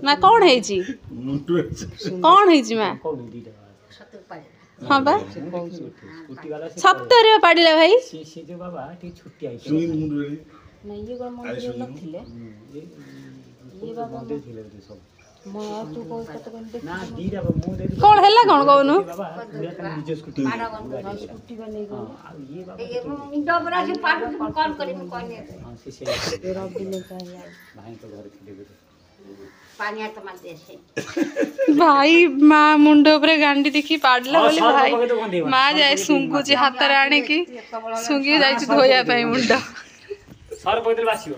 माँ कौन है जी कौन है जी माँ हाँ बा सप्तरे पाड़िला भाई कौन है कौन कहून भाई माँ मुंड उपरे गांडी देखी पाड़ला बोले भाई माँ जाए सुंगुची हाथ रे आने की सुंगी जाई धोया पाई मुंड सर पइतल बासियो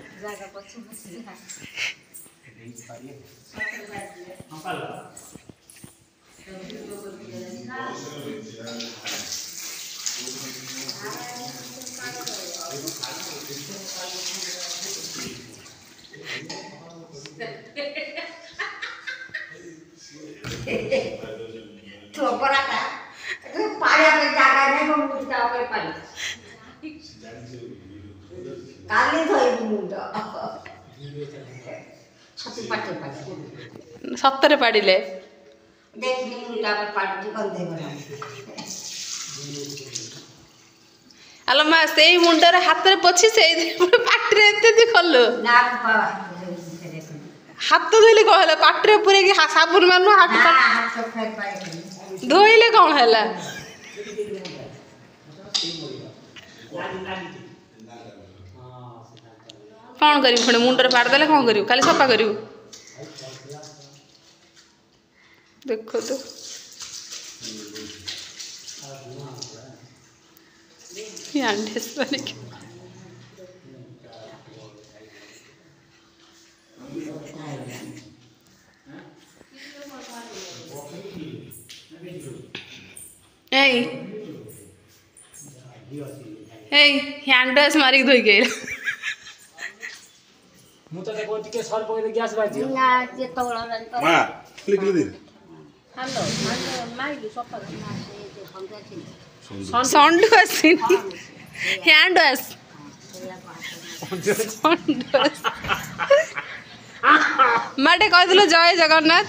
सप्तरे पाड़िले आलो माँ से मुंडर हाथ में पछी से पाटे एते खलु हाथ धोइले कौन है पाटे पूरे की साबुन मानु हाथ धोइले कौन है कौन करी पुणी मुंडर फाड़ देले कौन करू खाली सफा करू देखो तो हैंड वॉश मारी धोई गए मुता ते कोन के सर पके गैस बाजी ना जे तोला तो मां क्लिक दे हेलो माइलु सफा साउंड वॉश हैंड वॉश माटे कह दिलो जय जगन्नाथ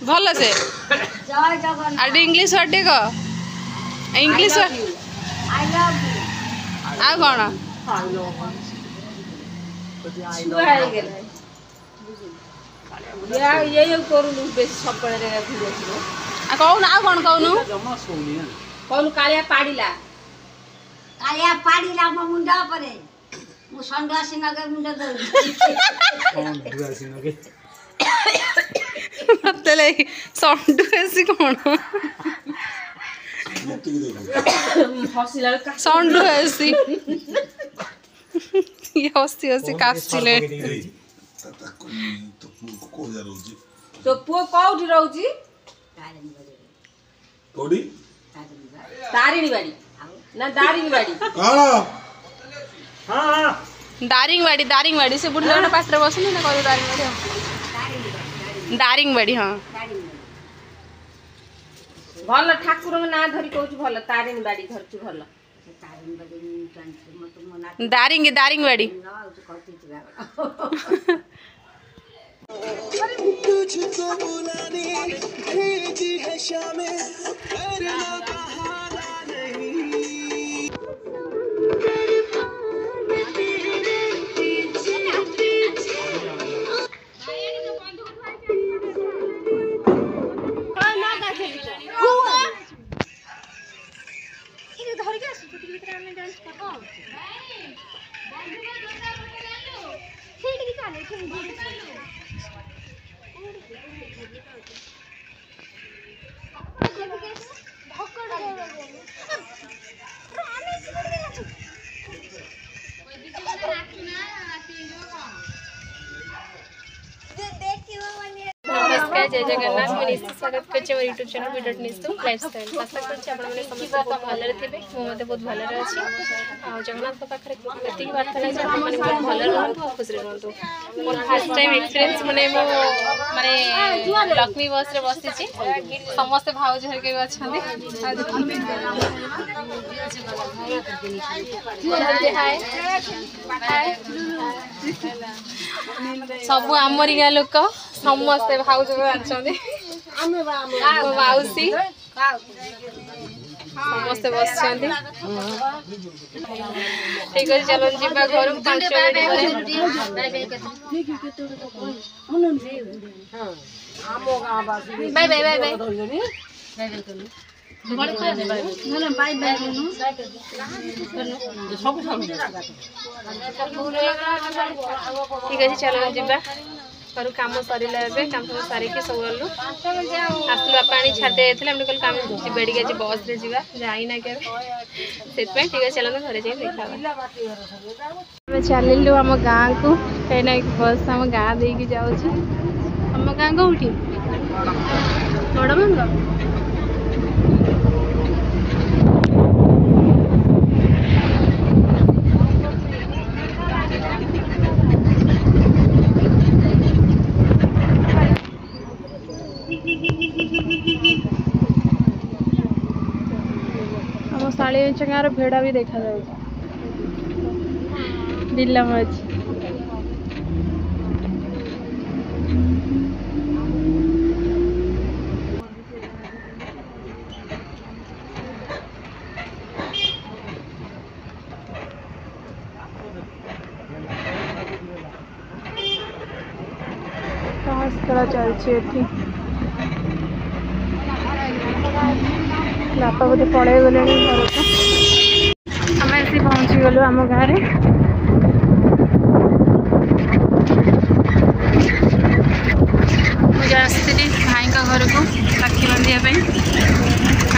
भल से जय जगन्नाथ आडे इंग्लिश वाटे को इंग्लिश आई लव यू आ कौन ये करूनु बेसी सबले रे भिडियो थियो आ कौन आ कौन कहनु कौन कालिया पाड़िला म मुंडा परे मु संडासी नगे मुंडा दउ कौन दुआसी नगे मतले साउंड ऐसी कौन हसिला साउंड ऐसी ये हसी हसी कासिले तो पो कोठी रहउची कोडी तारिणी बाड़ी ना दारिणी बाड़ी कौन हां दारिंगवाड़ी से बुढ़ा ना पात्र बसनी ना कहू दारिंगवाड़ी हाँ भल ठाकुर ना धरी कहू भल तारिणी बाड़ी धरछु भल दारिंगवाड़ी तुझको बुलाने भेजी है शामें करना बहाना नहीं नमस्कार जय जगन्नाथ मैं निश्चित स्वागत कर यूट्यूब चैनल वीडियो निश्चित लाइफस्टाइल आशा कर समस्त बहुत भलरे थे मुझे बहुत भलरे अच्छी जगन्नाथ पाखे ये बात है बहुत भल रुहतु खुशी रुहतु मोर फर्स्ट टाइम एक्सपीरियंस माने माने लक्ष्मी बस रे बसी समस्त भाउज हर अच्छा सब आमरी गाँ लोक समस्ते भाउज माउसी समस्ते बस ठीक है चलो जीवा घर 5 minute bye bye bye bye ठीक है चलो जीवा घर कम सरला कम सब सारिकी सब गलु आसलु बापा आनी छाड़ दे कल कम बेड़ी आज बस रे जावा जाइना के ठीक है चलो घर जाए देखा चलू आम गाँ को कहीं बस आम गाँ दे जाऊँ आम गाँ कौटी बड़ मंग शाड़ी गाँव भेड़ा भी देखा जाए बिल्ला मछ चलती बापा बोधे पड़े गले घर को आम आसी पहुँची गलु आम गाँव मुझे आसती भाई घर को राखी बांधिया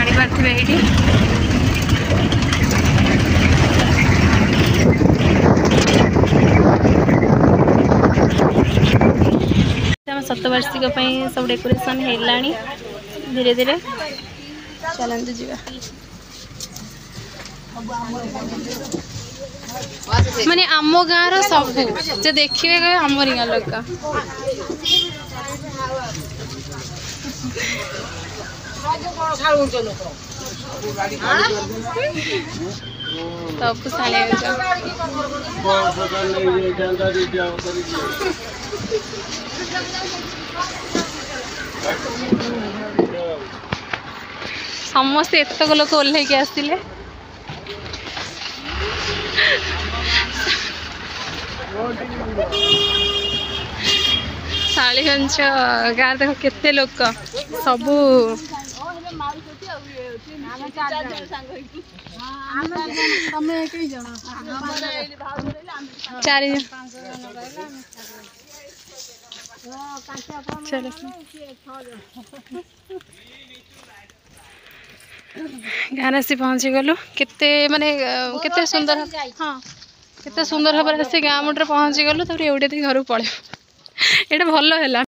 आनी पारे ये शतवार्षिक सब डेकोरेशन है धीरे धीरे चलते जीवा माने आम गाँव सब जो देखिए आमरी गाँ लोक सब साले समस्ते एतक लोक ओह्लैक आसते शालीगंज गाँव देख केते लोक सबू चारि चलो गाँव आसी पहुँची गलु केते माने केते सुंदर हाँ केते सुंदर भाव से गाँव मुटे पहुँची गलु एवटे घर पड़े ये भल है।